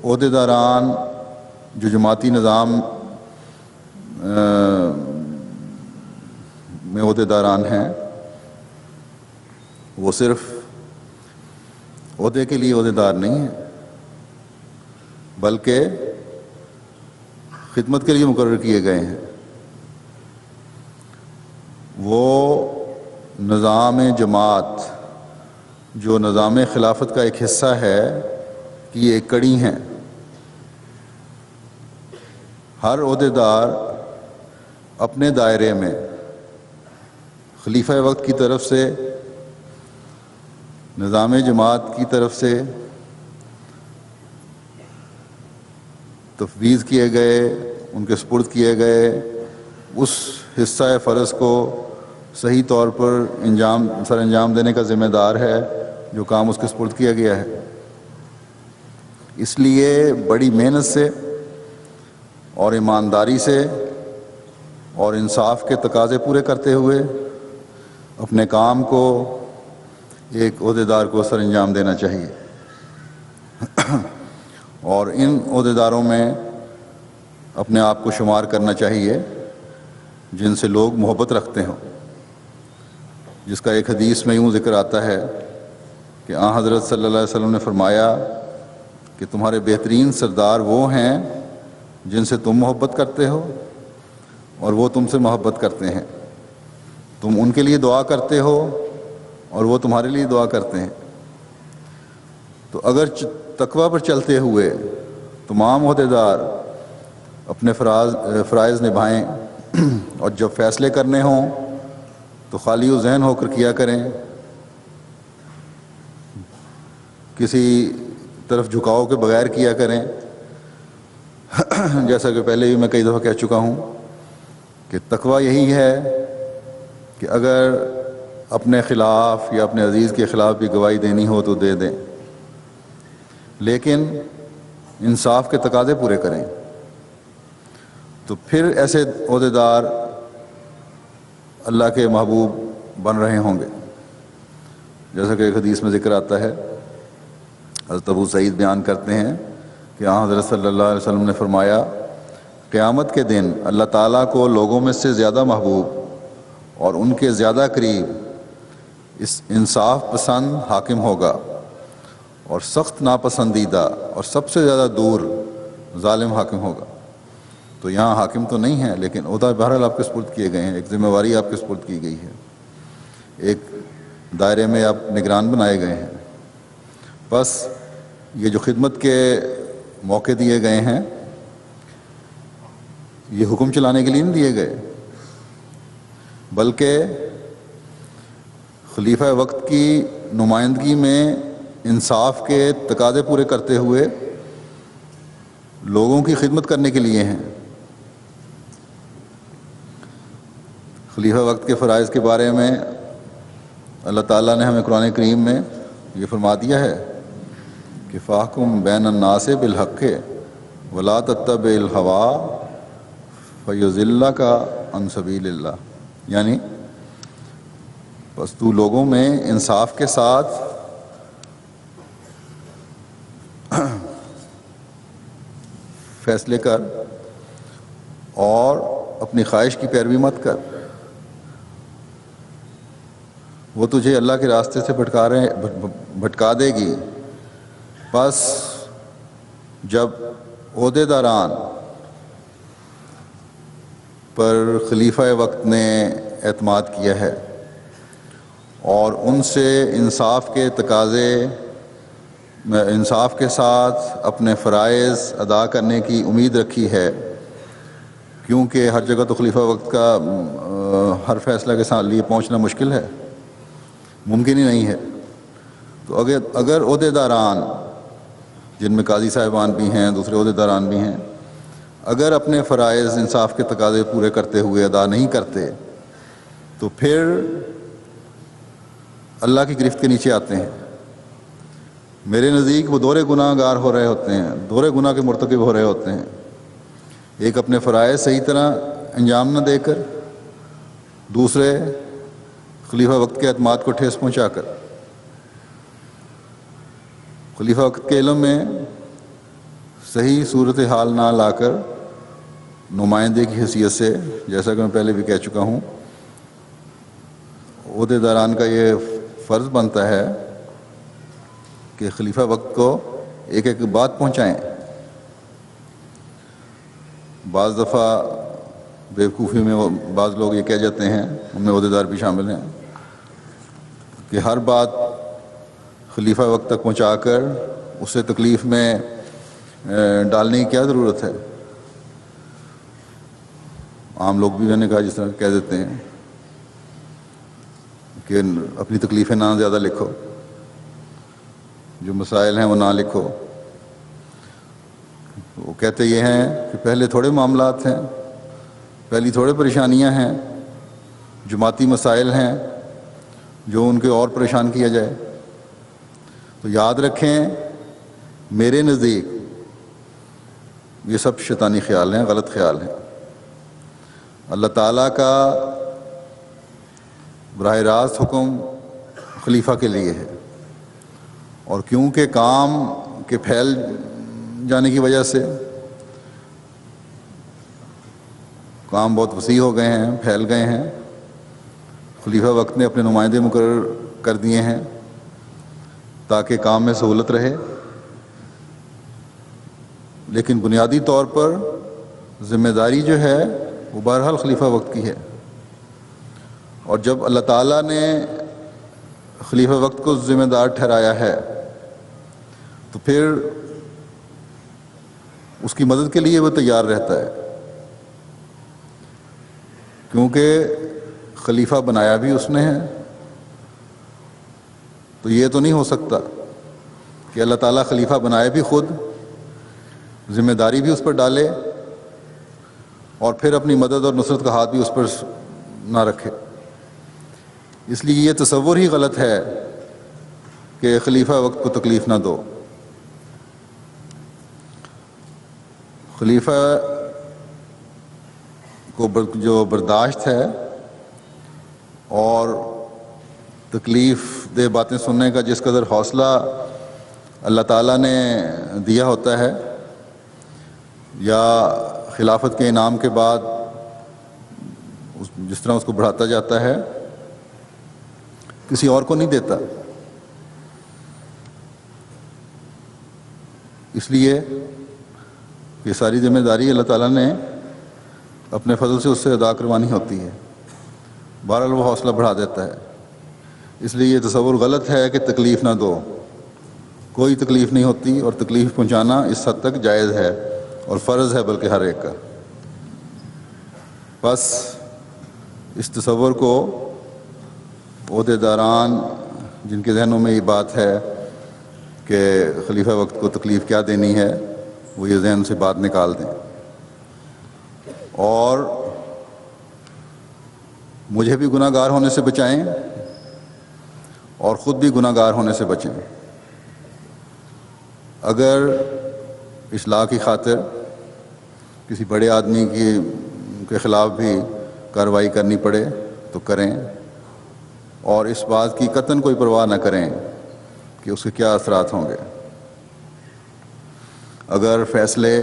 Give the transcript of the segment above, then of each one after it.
عہدیداران جو جماعتی نظام میں عہدیداران ہیں وہ صرف عہدے کے لیے عہدیدار نہیں ہیں، بلکہ خدمت کے لیے مقرر کیے گئے ہیں۔ وہ نظام جماعت جو نظام خلافت کا ایک حصہ ہے کہ یہ ایک کڑی ہیں۔ ہر عہدیدار اپنے دائرے میں خلیفہ وقت کی طرف سے، نظام جماعت کی طرف سے تفویض کیے گئے، ان کے سپرد کیے گئے اس حصہ فرض کو صحیح طور پر سر انجام دینے کا ذمہ دار ہے جو کام اس کے سپرد کیا گیا ہے۔ اس لیے بڑی محنت سے اور ایمانداری سے اور انصاف کے تقاضے پورے کرتے ہوئے اپنے کام کو ایک عہدیدار کو سر انجام دینا چاہیے، اور ان عہدیداروں میں اپنے آپ کو شمار کرنا چاہیے جن سے لوگ محبت رکھتے ہوں، جس کا ایک حدیث میں یوں ذکر آتا ہے کہ آن حضرت صلی اللہ علیہ وسلم نے فرمایا کہ تمہارے بہترین سردار وہ ہیں جن سے تم محبت کرتے ہو اور وہ تم سے محبت کرتے ہیں، تم ان کے لیے دعا کرتے ہو اور وہ تمہارے لیے دعا کرتے ہیں۔ تو اگر تقویٰ پر چلتے ہوئے تمام عہدیدار اپنے فرائض نبھائیں اور جب فیصلے کرنے ہوں تو خالی و ذہن ہو کر کیا کریں، کسی طرف جھکاؤ کے بغیر کیا کریں۔ جیسا کہ پہلے بھی میں کئی دفعہ کہہ چکا ہوں کہ تقویٰ یہی ہے کہ اگر اپنے خلاف یا اپنے عزیز کے خلاف بھی گواہی دینی ہو تو دے دیں، لیکن انصاف کے تقاضے پورے کریں، تو پھر ایسے عہدیدار اللہ کے محبوب بن رہے ہوں گے۔ جیسا کہ ایک حدیث میں ذکر آتا ہے، حضرت ابو سعید بیان کرتے ہیں کہ آن حضرت صلی اللہ علیہ وسلم نے فرمایا قیامت کے دن اللہ تعالیٰ کو لوگوں میں سے زیادہ محبوب اور ان کے زیادہ قریب اس انصاف پسند حاکم ہوگا، اور سخت ناپسندیدہ اور سب سے زیادہ دور ظالم حاکم ہوگا۔ تو یہاں حاکم تو نہیں ہے، لیکن عہدہ بہرحال آپ کے سپرد کیے گئے ہیں، ایک ذمہ داری آپ کے سپرد کی گئی ہے، ایک دائرے میں آپ نگران بنائے گئے ہیں۔ بس یہ جو خدمت کے موقع دیے گئے ہیں یہ حکم چلانے کے لیے نہیں دیے گئے، بلکہ خلیفہ وقت کی نمائندگی میں انصاف کے تقاضے پورے کرتے ہوئے لوگوں کی خدمت کرنے کے لیے ہیں۔ خلیفہ وقت کے فرائض کے بارے میں اللہ تعالیٰ نے ہمیں قرآن کریم میں یہ فرما دیا ہے کہ فاحکم بین الناس بالحق ولا تتبع الہوی فیضلک عن سبیل اللہ، یعنی بس تو لوگوں میں انصاف کے ساتھ فیصلے کر اور اپنی خواہش کی پیروی مت کر، وہ تجھے اللہ کے راستے سے بھٹکا دے گی۔ بس جب عہدیداران پر خلیفہ وقت نے اعتماد کیا ہے اور ان سے انصاف کے تقاضے، انصاف کے ساتھ اپنے فرائض ادا کرنے کی امید رکھی ہے، کیونکہ ہر جگہ تو خلیفہ وقت کا ہر فیصلہ کے ساتھ لیے پہنچنا مشکل ہے، ممکن ہی نہیں ہے۔ تو اگر عہدیداران جن میں قاضی صاحبان بھی ہیں، دوسرے عہدیداران بھی ہیں، اگر اپنے فرائض انصاف کے تقاضے پورے کرتے ہوئے ادا نہیں کرتے تو پھر اللہ کی گرفت کے نیچے آتے ہیں۔ میرے نزدیک وہ دورے گناہ گار ہو رہے ہوتے ہیں، دورے گناہ کے مرتکب ہو رہے ہوتے ہیں، ایک اپنے فرائض صحیح طرح انجام نہ دے کر، دوسرے خلیفہ وقت کے اعتماد کو ٹھیس پہنچا کر۔ خلیفہ وقت کے علم میں صحیح صورتحال نہ لا کر نمائندے کی حیثیت سے، جیسا کہ میں پہلے بھی کہہ چکا ہوں، عہدے داران کا یہ فرض بنتا ہے کہ خلیفہ وقت کو ایک ایک بات پہنچائیں۔ بعض دفعہ بیوقوفی میں بعض لوگ یہ کہہ جاتے ہیں، ان میں عہدے دار بھی شامل ہیں، کہ ہر بات خلیفہ وقت تک پہنچا کر اسے تکلیف میں ڈالنے کی کیا ضرورت ہے۔ عام لوگ بھی میں نے کہا جس طرح کہہ دیتے ہیں کہ اپنی تکلیفیں نہ زیادہ لکھو، جو مسائل ہیں وہ نہ لکھو۔ وہ کہتے یہ ہیں کہ پہلے تھوڑے معاملات ہیں، پہلی تھوڑے پریشانیاں ہیں، جماعتی مسائل ہیں جو ان کے اور پریشان کیا جائے۔ تو یاد رکھیں، میرے نزدیک یہ سب شیطانی خیال ہیں، غلط خیال ہیں۔ اللہ تعالیٰ کا براہ راست حکم خلیفہ کے لیے ہے، اور کیونکہ کام کے پھیل جانے کی وجہ سے کام بہت وسیع ہو گئے ہیں، پھیل گئے ہیں، خلیفہ وقت نے اپنے نمائندے مقرر کر دیے ہیں تاکہ کام میں سہولت رہے، لیکن بنیادی طور پر ذمہ داری جو ہے وہ بہرحال خلیفہ وقت کی ہے۔ اور جب اللہ تعالیٰ نے خلیفہ وقت کو ذمہ دار ٹھہرایا ہے تو پھر اس کی مدد کے لیے وہ تیار رہتا ہے، کیونکہ خلیفہ بنایا بھی اس نے ہے۔ تو یہ تو نہیں ہو سکتا کہ اللہ تعالیٰ خلیفہ بنائے بھی خود، ذمہ داری بھی اس پر ڈالے، اور پھر اپنی مدد اور نصرت کا ہاتھ بھی اس پر نہ رکھے۔ اس لیے یہ تصور ہی غلط ہے کہ خلیفہ وقت کو تکلیف نہ دو۔ خلیفہ کو جو برداشت ہے اور تکلیف دہ باتیں سننے کا جس قدر حوصلہ اللہ تعالیٰ نے دیا ہوتا ہے، یا خلافت کے انعام کے بعد جس طرح اس کو بڑھاتا جاتا ہے، کسی اور کو نہیں دیتا۔ اس لیے یہ ساری ذمہ داری اللہ تعالیٰ نے اپنے فضل سے اس سے ادا کروانی ہوتی ہے، بہرحال وہ حوصلہ بڑھا دیتا ہے۔ اس لیے یہ تصور غلط ہے کہ تکلیف نہ دو، کوئی تکلیف نہیں ہوتی، اور تکلیف پہنچانا اس حد تک جائز ہے اور فرض ہے بلکہ ہر ایک کا۔ بس اس تصور کو عہدے داران جن کے ذہنوں میں یہ بات ہے کہ خلیفہ وقت کو تکلیف کیا دینی ہے، وہ یہ ذہن سے بات نکال دیں، اور مجھے بھی گناہ گار ہونے سے بچائیں اور خود بھی گناہ گار ہونے سے بچیں۔ اگر اصلاح کی خاطر کسی بڑے آدمی کے خلاف بھی کارروائی کرنی پڑے تو کریں، اور اس بات کی قطعاً کوئی پرواہ نہ کریں کہ اس کے کیا اثرات ہوں گے۔ اگر فیصلے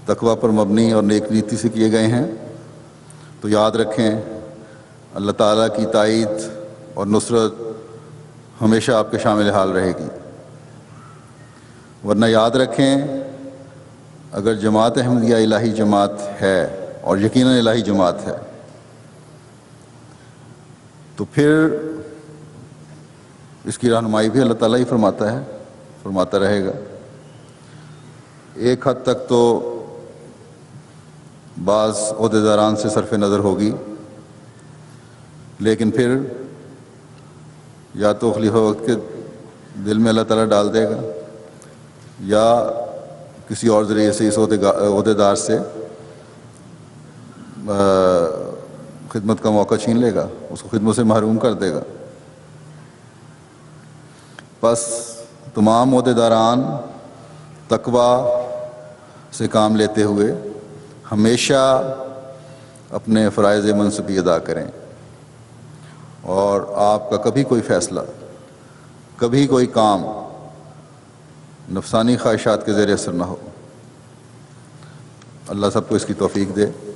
تقوی پر مبنی اور نیک نیتی سے کیے گئے ہیں تو یاد رکھیں، اللہ تعالیٰ کی تائید اور نصرت ہمیشہ آپ کے شامل حال رہے گی۔ ورنہ یاد رکھیں، اگر جماعت احمدیہ الہی جماعت ہے، اور یقیناً الہی جماعت ہے، تو پھر اس کی رہنمائی بھی اللہ تعالیٰ ہی فرماتا ہے، فرماتا رہے گا۔ ایک حد تک تو بعض عہدیداران سے صرف نظر ہوگی، لیکن پھر یا تو خلیفہ وقت کے دل میں اللہ تعالیٰ ڈال دے گا، یا کسی اور ذریعے سے اس عہدیدار سے خدمت کا موقع چھین لے گا، اس کو خدمت سے محروم کر دے گا۔ بس تمام عہدیداران تقوی سے کام لیتے ہوئے ہمیشہ اپنے فرائض منصبی ادا کریں، اور آپ کا کبھی کوئی فیصلہ، کبھی کوئی کام نفسانی خواہشات کے زیر اثر نہ ہو۔ اللہ سب کو اس کی توفیق دے۔